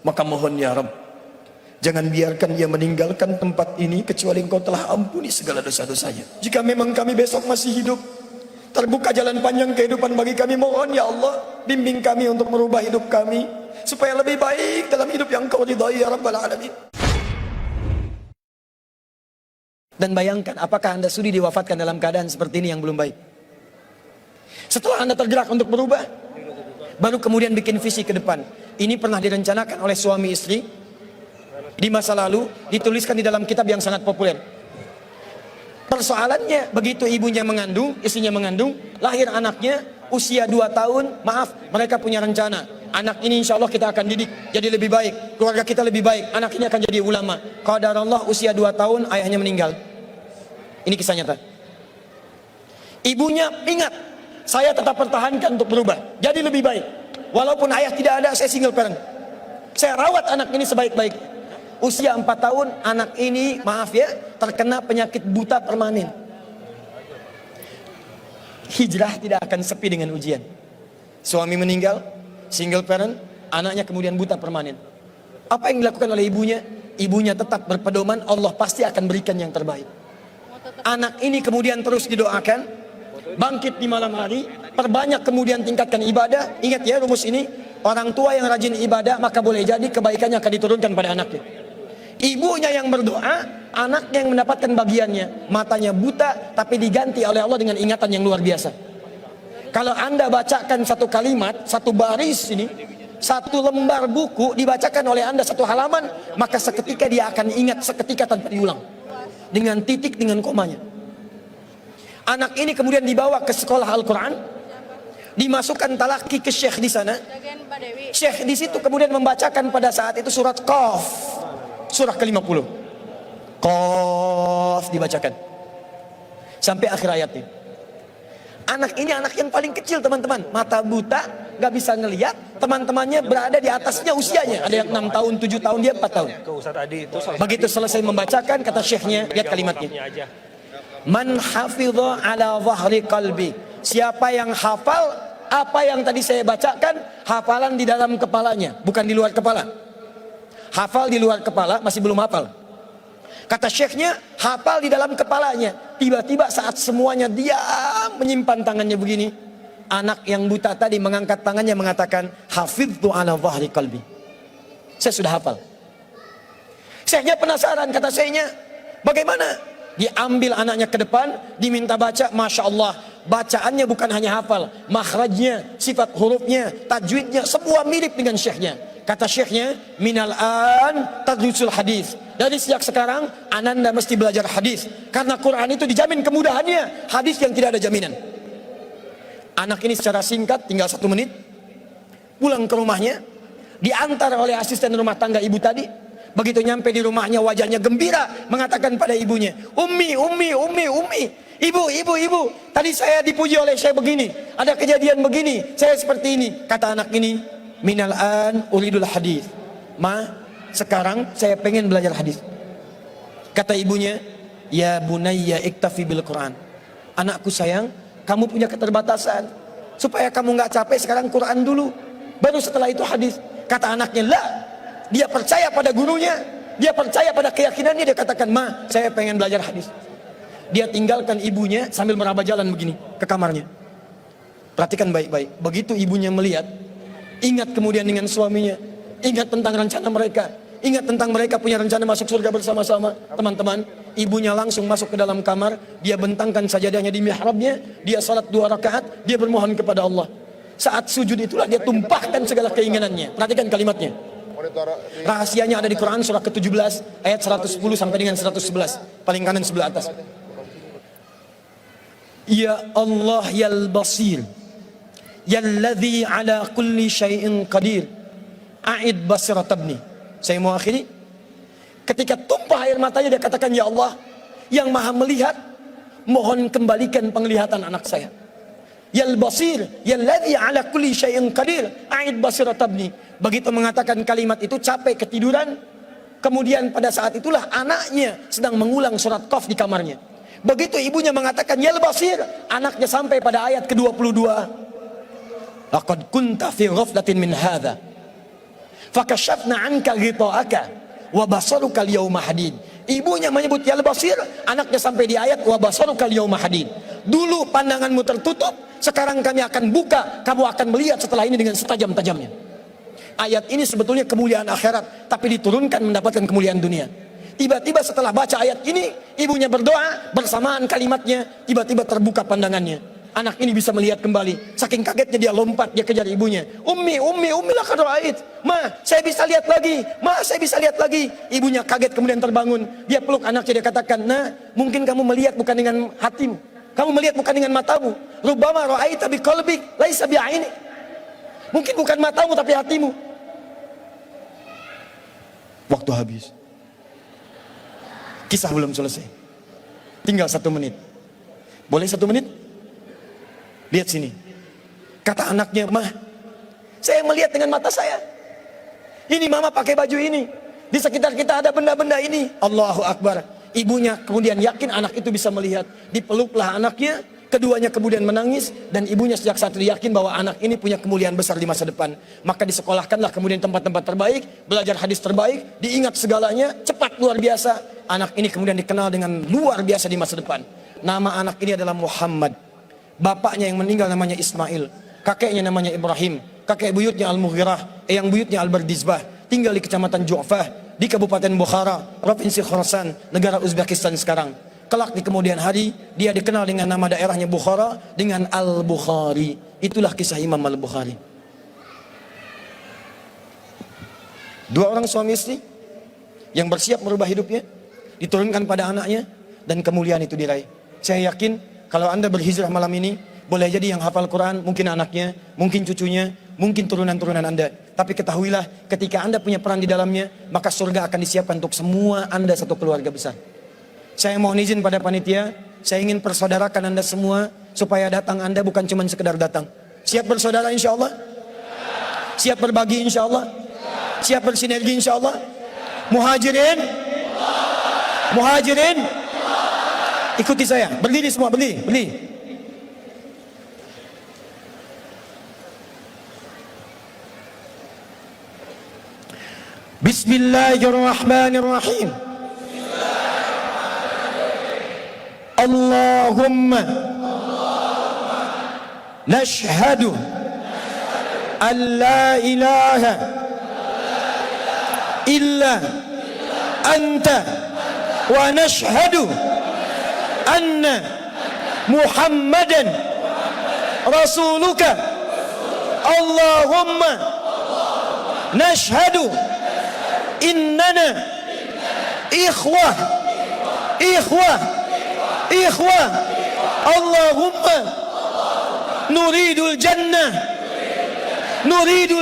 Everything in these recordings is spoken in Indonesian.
Maka mohon ya Rabb, jangan biarkan ia meninggalkan tempat ini kecuali Engkau telah ampuni segala dosa-dosanya. Jika memang kami besok masih hidup, terbuka jalan panjang kehidupan bagi kami, mohon ya Allah, bimbing kami untuk merubah hidup kami supaya lebih baik dalam hidup yang Kau ridhai ya Rabbal Alamin. Dan bayangkan, apakah Anda sudi diwafatkan dalam keadaan seperti ini yang belum baik? Setelah Anda tergerak untuk berubah, baru kemudian bikin visi ke depan. Ini pernah direncanakan oleh suami istri di masa lalu, dituliskan di dalam kitab yang sangat populer. Persoalannya, begitu ibunya mengandung, istrinya mengandung, lahir anaknya usia 2 tahun, maaf, mereka punya rencana. Anak ini insya Allah kita akan didik jadi lebih baik, keluarga kita lebih baik, anak ini akan jadi ulama. Qadarullah usia 2 tahun ayahnya meninggal. Ini kisah nyata. Ibunya ingat, saya tetap pertahankan untuk berubah jadi lebih baik. Walaupun ayah tidak ada, saya single parent. Saya rawat anak ini sebaik-baik. Usia 4 tahun, anak ini, maaf ya, terkena penyakit buta permanen. Hijrah tidak akan sepi dengan ujian. Suami meninggal, single parent, anaknya kemudian buta permanen. Apa yang dilakukan oleh ibunya? Ibunya tetap berpedoman, Allah pasti akan berikan yang terbaik. Anak ini kemudian terus didoakan, bangkit di malam hari, perbanyak kemudian tingkatkan ibadah. Ingat ya rumus ini, orang tua yang rajin ibadah maka boleh jadi kebaikannya akan diturunkan pada anaknya. Ibunya yang berdoa, anaknya yang mendapatkan bagiannya. Matanya buta tapi diganti oleh Allah dengan ingatan yang luar biasa. Kalau Anda bacakan satu kalimat, satu baris ini, satu lembar buku dibacakan oleh Anda satu halaman, maka seketika dia akan ingat seketika tanpa diulang, dengan titik, dengan komanya. Anak ini kemudian dibawa ke sekolah Al-Quran, dimasukkan talaki ke syekh di sana. Syekh di situ kemudian membacakan pada saat itu surat Qaf, surah ke-50. Qaf dibacakan sampai akhir ayatnya. Anak ini anak yang paling kecil teman-teman, mata buta, gak bisa ngelihat. Teman-temannya berada di atasnya usianya, ada yang 6 tahun, 7 tahun, dia 4 tahun. Begitu selesai membacakan, kata syekhnya, lihat kalimatnya, man hafidha ala zahri qalbi, siapa yang hafal apa yang tadi saya bacakan, hafalan di dalam kepalanya, bukan di luar kepala. Hafal di luar kepala masih belum hafal. Kata syekhnya, hafal di dalam kepalanya. Tiba-tiba saat semuanya diam menyimpan tangannya begini, anak yang buta tadi mengangkat tangannya mengatakan, hafidtu ala zahri qalbi, saya sudah hafal. Syekhnya penasaran, kata syekhnya, bagaimana? Diambil anaknya ke depan, diminta baca, Masya Allah, bacaannya bukan hanya hafal, makhrajnya, sifat hurufnya, tajwidnya, semua mirip dengan syekhnya. Kata syekhnya, minal an tadrusul hadis, dari sejak sekarang ananda mesti belajar hadis, karena Quran itu dijamin kemudahannya, hadis yang tidak ada jaminan. Anak ini secara singkat, tinggal 1 menit, pulang ke rumahnya, diantar oleh asisten rumah tangga ibu tadi. Begitu nyampe di rumahnya, wajahnya gembira, mengatakan pada ibunya, Ummi, ibu, tadi saya dipuji oleh saya begini, ada kejadian begini, saya seperti ini. Kata anak ini, minal an uridul hadis, ma, sekarang saya pengen belajar hadis. Kata ibunya, ya bunayya iktafi bil Quran, anakku sayang, kamu punya keterbatasan, supaya kamu nggak capek sekarang Quran dulu, baru setelah itu hadis. Kata anaknya, lah, dia percaya pada gurunya, dia percaya pada keyakinannya, dia katakan, ma, saya pengen belajar hadis. Dia tinggalkan ibunya sambil meraba jalan begini ke kamarnya. Perhatikan baik-baik, begitu ibunya melihat, ingat kemudian dengan suaminya, ingat tentang rencana mereka, ingat tentang mereka punya rencana masuk surga bersama-sama. Teman-teman, ibunya langsung masuk ke dalam kamar, dia bentangkan sajadahnya di mihrabnya, dia salat 2 rakaat, dia bermohon kepada Allah. Saat sujud itulah dia tumpahkan segala keinginannya. Perhatikan kalimatnya. Rahasianya ada di Quran surah ke-17 ayat 110 sampai dengan 111, paling kanan sebelah atas. Ya Allah yal basir, yalladzi ala kulli syai'in qadir, a'id basirat ibni. Saya mau akhiri. Ketika tumpah air matanya dia katakan, ya Allah yang maha melihat, mohon kembalikan penglihatan anak saya. Yal basir, yalladzi ala kulli syai'in qadir, a'id basirat ibni. Begitu mengatakan kalimat itu, capek ketiduran. Kemudian pada saat itulah anaknya sedang mengulang surat Qaf di kamarnya. Begitu ibunya mengatakan yal basir, anaknya sampai pada ayat ke-22. Laqad kunta fi ghaflatin min hadza fakashafna anka ghita'aka wa basaruka al-yawma hadid. Ibunya menyebut ya al-basir, anaknya sampai di ayat wa basaruka al-yawma hadid. Dulu pandanganmu tertutup, sekarang kami akan buka, kamu akan melihat setelah ini dengan setajam-tajamnya. Ayat ini sebetulnya kemuliaan akhirat, tapi diturunkan mendapatkan kemuliaan dunia. Tiba-tiba setelah baca ayat ini, ibunya berdoa, bersamaan kalimatnya, tiba-tiba terbuka pandangannya. Anak ini bisa melihat kembali. Saking kagetnya dia lompat, dia kejar ibunya. Ummi laqad ra'ait. Ma, saya bisa lihat lagi. Ma, saya bisa lihat lagi. Ibunya kaget kemudian terbangun. Dia peluk anaknya, dia katakan, "Nah, mungkin kamu melihat bukan dengan hatimu. Kamu melihat bukan dengan matamu. Rubbama ra'aita biqalbik, laisa bi'ainik." Mungkin bukan matamu tapi hatimu. Waktu habis. Kisah belum selesai. Tinggal 1 menit. Boleh 1 menit? Lihat sini. Kata anaknya, "Mah, saya melihat dengan mata saya. Ini mama pakai baju ini. Di sekitar kita ada benda-benda ini." Allahu Akbar. Ibunya kemudian yakin anak itu bisa melihat. Dipeluklah anaknya. Keduanya kemudian menangis. Dan ibunya sejak saat itu yakin bahwa anak ini punya kemuliaan besar di masa depan. Maka disekolahkanlah kemudian tempat-tempat terbaik. Belajar hadis terbaik. Diingat segalanya. Cepat luar biasa. Anak ini kemudian dikenal dengan luar biasa di masa depan. Nama anak ini adalah Muhammad. Bapaknya yang meninggal namanya Ismail, kakeknya namanya Ibrahim, kakek buyutnya Al-Mughirah, eyang buyutnya Al-Bardizbah, tinggal di kecamatan Ju'fah, di Kabupaten Bukhara, Provinsi Khorasan, negara Uzbekistan sekarang. Kelak di kemudian hari, dia dikenal dengan nama daerahnya Bukhara, dengan Al-Bukhari. Itulah kisah Imam Al-Bukhari. 2 orang suami istri, yang bersiap merubah hidupnya, diturunkan pada anaknya, dan kemuliaan itu diraih. Saya yakin, kalau Anda berhijrah malam ini, boleh jadi yang hafal Quran, mungkin anaknya, mungkin cucunya, mungkin turunan-turunan Anda. Tapi ketahuilah, ketika Anda punya peran di dalamnya, maka surga akan disiapkan untuk semua Anda satu keluarga besar. Saya mohon izin pada panitia, saya ingin persaudarakan Anda semua, supaya datang Anda bukan cuma sekedar datang. Siap bersaudara insya Allah? Siap berbagi insya Allah? Siap bersinergi insya Allah? Muhajirin? Muhajirin? Ikuti saya, berdiri semua, berdiri. Bismillahirrahmanirrahim. Allahumma nashhadu an la ilaha illa anta wa nashhadu anna Muhammadan rasuluka. Allahumma nashhadu innana ikhwah. Allahumma nuridul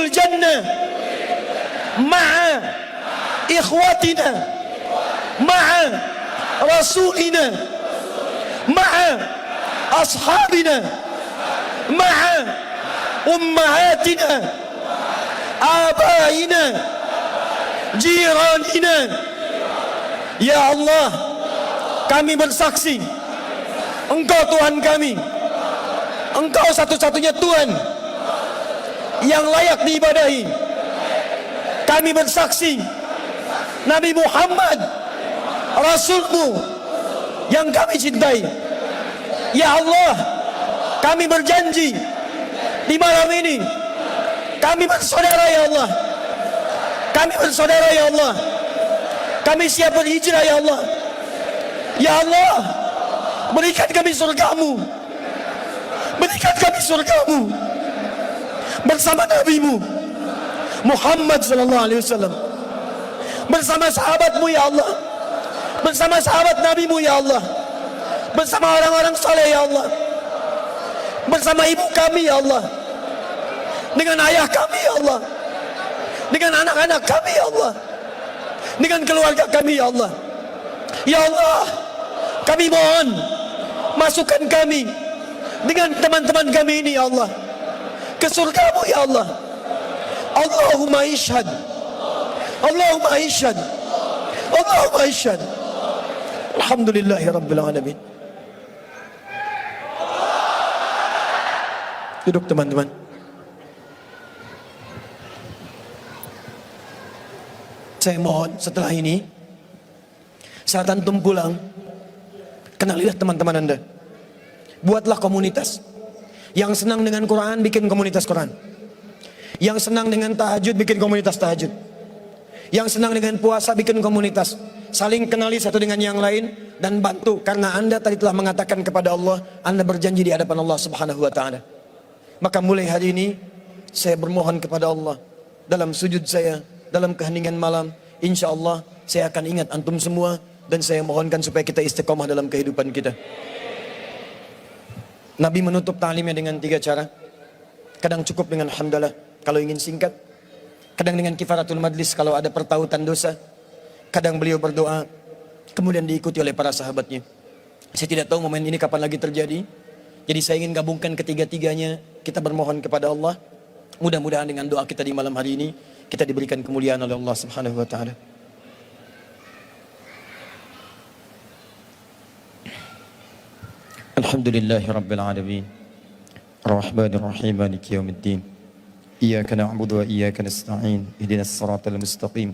jannah ma'a ikhwatina ma'a rasulina ma'a ashabina ma'a ummahatina abaina jiranina. Ya Allah, kami bersaksi Engkau Tuhan kami, Engkau satu-satunya Tuhan yang layak diibadahi. Kami bersaksi Nabi Muhammad Rasulmu yang kami cintai. Ya Allah, kami berjanji di malam ini kami bersaudara ya Allah. Kami bersaudara ya Allah. Kami siap berhijrah ya Allah. Ya Allah, berikan kami surgamu. Berikan kami surgamu bersama Nabi-Mu Muhammad sallallahu alaihi wasallam, bersama sahabat-Mu ya Allah, bersama sahabat Nabi-Mu ya Allah, bersama orang-orang saleh ya Allah, bersama ibu kami ya Allah, dengan ayah kami ya Allah, dengan anak-anak kami ya Allah, dengan keluarga kami ya Allah. Ya Allah, kami mohon masukkan kami dengan teman-teman kami ini ya Allah ke surga-Mu ya Allah. Allahumma ishhad, Allahumma ishhad, Allahumma ishhad. Alhamdulillahi Rabbil Alamin. Duduk teman-teman. Saya mohon setelah ini, saat antum pulang, kenalilah teman-teman Anda. Buatlah komunitas. Yang senang dengan Quran, bikin komunitas Quran. Yang senang dengan tahajud, bikin komunitas tahajud. Yang senang dengan puasa, bikin komunitas. Saling kenali satu dengan yang lain dan bantu. Karena Anda tadi telah mengatakan kepada Allah, Anda berjanji di hadapan Allah Subhanahu wa ta'ala. Maka mulai hari ini, saya bermohon kepada Allah dalam sujud saya, dalam keheningan malam, insya Allah saya akan ingat antum semua, dan saya mohonkan supaya kita istiqomah dalam kehidupan kita. Nabi menutup ta'limnya dengan 3 cara. Kadang cukup dengan hamdalah kalau ingin singkat, kadang dengan kifaratul majlis kalau ada pertautan dosa, kadang beliau berdoa, kemudian diikuti oleh para sahabatnya. Saya tidak tahu momen ini kapan lagi terjadi, jadi saya ingin gabungkan ketiga-tiganya. Kita bermohon kepada Allah, mudah-mudahan dengan doa kita di malam hari ini kita diberikan kemuliaan oleh Allah Subhanahu wa ta'ala. Alhamdulillahi Rabbil Alamin, Ar-Rahmanir Rahim, Maliki Yawmiddin, Iyyaka na'budu wa iyyaka nasta'in, ihdinas siratal mustaqim,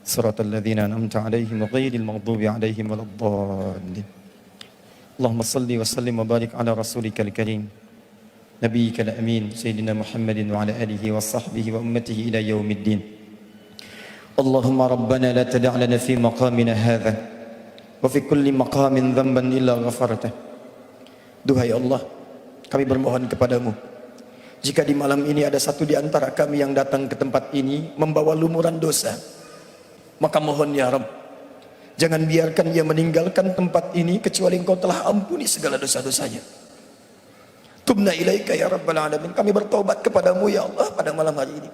siratal ladzina an'amta 'alaihim ghairil maghdubi 'alaihim waladdallin. Allahumma salli wa sallim wa barik ala rasulikal karim, nabiyyikal amin, sayyidina Muhammadin wa ala alihi wa sahbihi wa ummatihi ila yaumiddin. Allahumma rabbana la tada' lana fi maqamina hadha wa fi kulli maqamin dhanban illa ghafartah. Duhai Allah, kami bermohon kepadamu, jika di malam ini ada satu di antara kami yang datang ke tempat ini membawa lumuran dosa, maka mohon ya Rabb, jangan biarkan ia meninggalkan tempat ini kecuali Engkau telah ampuni segala dosa-dosanya. Tubna ilaika ya Rabbal Alamin, kami bertaubat kepadamu ya Allah pada malam hari ini.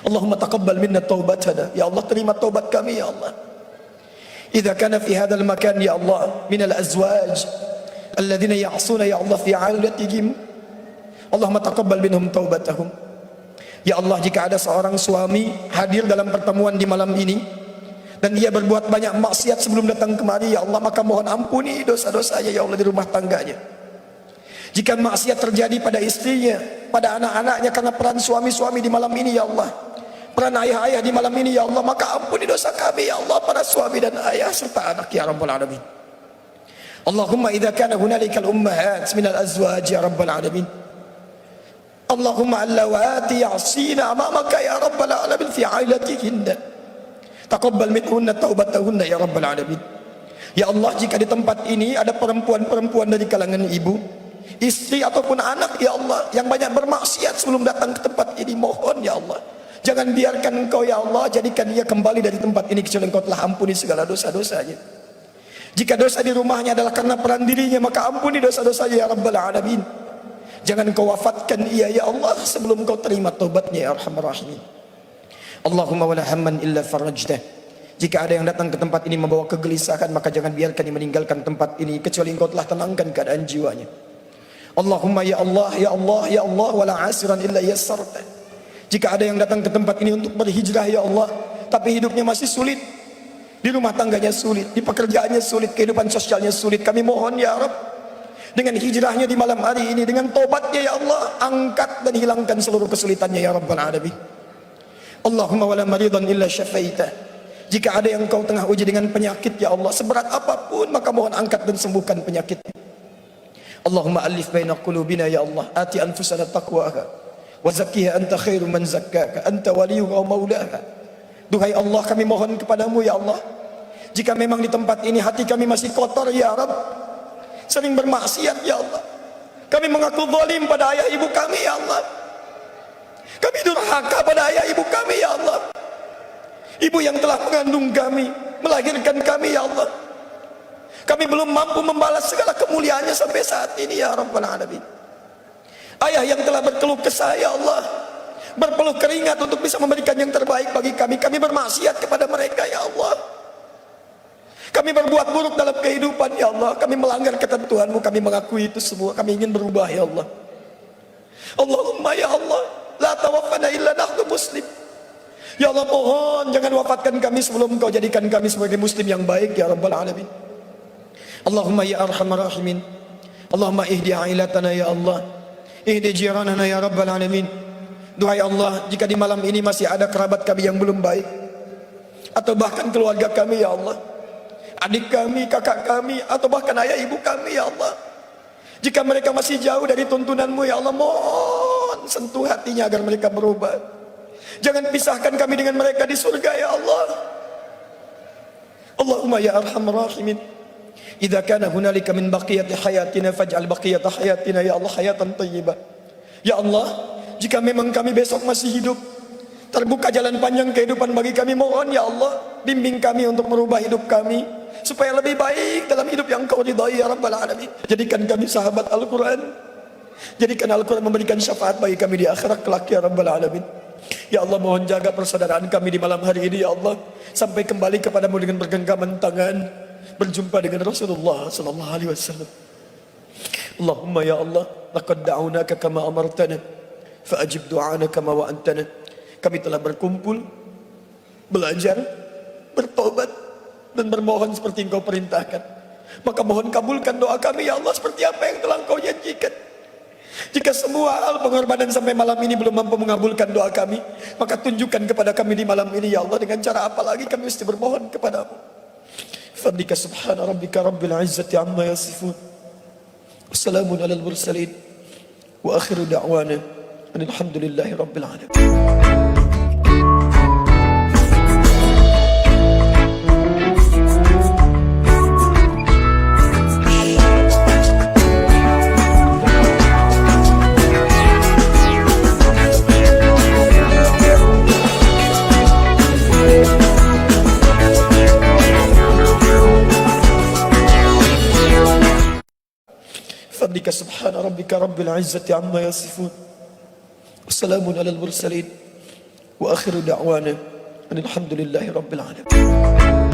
Allahumma taqabbal minna taubatana, ya Allah terima taubat kami ya Allah. Idza kana fi hadzal makan ya Allah minal azwaj alladzina ya'suna ya Allah fi 'ailatihim, Allahumma taqabbal minhum taubatahum. Ya Allah, jika ada seorang suami hadir dalam pertemuan di malam ini dan ia berbuat banyak maksiat sebelum datang kemari, ya Allah, maka mohon ampuni dosa-dosanya ya Allah di rumah tangganya. Jika maksiat terjadi pada istrinya, pada anak-anaknya karena peran suami-suami di malam ini ya Allah, peran ayah-ayah di malam ini ya Allah, maka ampuni dosa kami ya Allah, para suami dan ayah serta anak ya Rabbal Alamin. Allahumma idza kana hunalika al-ummahat minal azwaj ya Rabbal Alamin, Allahumma allawati ya'sina amamaka ya Rabbal Alamin fi 'ailatihinna, taqabbal minhunna taubatahunna ya Rabbal Alamin. Ya Allah, jika di tempat ini ada perempuan-perempuan dari kalangan ibu, istri ataupun anak ya Allah yang banyak bermaksiat sebelum datang ke tempat ini, mohon ya Allah, jangan biarkan Engkau ya Allah jadikan dia kembali dari tempat ini kecuali Engkau telah ampuni segala dosa-dosanya. Jika dosa di rumahnya adalah karena peran dirinya, maka ampuni dosa-dosanya ya Rabbal Alamin. Jangan Engkau wafatkan ia ya Allah sebelum Engkau terima taubatnya ya Arhamar Rahimin. Allahumma wala hamman illa farajtah, jika ada yang datang ke tempat ini membawa kegelisahan, maka jangan biarkan dia meninggalkan tempat ini kecuali Engkau telah tenangkan keadaan jiwanya. Allahumma ya Allah ya Allah ya Allah wala asiran illa yassarta, jika ada yang datang ke tempat ini untuk berhijrah ya Allah tapi hidupnya masih sulit, di rumah tangganya sulit, di pekerjaannya sulit, kehidupan sosialnya sulit, kami mohon ya Rabb, dengan hijrahnya di malam hari ini, dengan tobatnya ya Allah, angkat dan hilangkan seluruh kesulitannya ya Rabbal Alamin. Allahumma wala maridan illa syafaitah, jika ada yang Engkau tengah uji dengan penyakit ya Allah, seberat apapun, maka mohon angkat dan sembuhkan penyakit. Allahumma alif baina qulubina ya Allah, ati anfusana taqwaha wa zakkiha anta khairu man zakkaka anta waliyuha wa maulaha. Duhai Allah, kami mohon kepadamu ya Allah, jika memang di tempat ini hati kami masih kotor ya Rabb, sering bermaksiat ya Allah, kami mengaku zalim pada ayah ibu kami ya Allah, kami durhaka pada ayah ibu kami ya Allah, ibu yang telah mengandung kami, melahirkan kami ya Allah, kami belum mampu membalas segala kemuliaannya sampai saat ini ya Rabbal Alamin. Ayah yang telah berkeluh kesah ya Allah, berpeluh keringat untuk bisa memberikan yang terbaik bagi kami, kami bermaksiat kepada mereka ya Allah, kami berbuat buruk dalam kehidupan ya Allah, kami melanggar ketentuan-Mu, kami mengakui itu semua, kami ingin berubah ya Allah. Allahumma ya Allah, la tawaffana illa nahnu muslim. Ya Allah, mohon jangan wafatkan kami sebelum Engkau jadikan kami sebagai muslim yang baik ya Rabbal Alamin. Allahumma ya Arhamar Rahimin, Allahumma ihdi ailatana ya Allah, ihdi jiranana ya Rabbal Alamin. Duhai Allah, jika di malam ini masih ada kerabat kami yang belum baik, atau bahkan keluarga kami ya Allah, adik kami, kakak kami, atau bahkan ayah ibu kami ya Allah. Jika mereka masih jauh dari tuntunanmu ya Allah, mohon sentuh hatinya agar mereka berubah. Jangan pisahkan kami dengan mereka di surga ya Allah. Allahumma ya arhamar rahimin, idza kana hunalika min baqiyati hayatina faj'al baqiyata hayatina ya Allah hayatan thayyibah. Ya Allah, jika memang kami besok masih hidup, terbuka jalan panjang kehidupan bagi kami, mohon ya Allah, bimbing kami untuk merubah hidup kami supaya lebih baik dalam hidup yang Kau ridhai ya Rabbal Alamin. Jadikan kami sahabat Al-Quran, jadikan Al-Quran memberikan syafaat bagi kami di akhirat kelak ya Rabbal Alamin. Ya Allah, mohon jaga persaudaraan kami di malam hari ini ya Allah, sampai kembali kepadamu dengan bergenggaman tangan, berjumpa dengan Rasulullah sallallahu alaihi wasallam. Allahumma ya Allah, laqad da'unaka kama amartana fa'ajib du'ana kama wa'antana. Kami telah berkumpul, belajar, bertobat, dan bermohon seperti Engkau perintahkan. Maka mohon kabulkan doa kami ya Allah seperti apa yang telah Engkau janjikan. Jika semua hal pengorbanan sampai malam ini belum mampu mengabulkan doa kami, maka tunjukkan kepada kami di malam ini ya Allah, dengan cara apa lagi kami mesti bermohon kepadamu. Fadlika subhana rabbika rabbil izzati amma yasifun, wassalamun alal mursalin, wa akhiru da'wana alhamdulillahi rabbil alamin. Fadlika subhana rabbika rabbil izzati amma yasifun, wassalamun alal mursalin, wa akhiru da'wana alhamdulillahi rabbil alamin.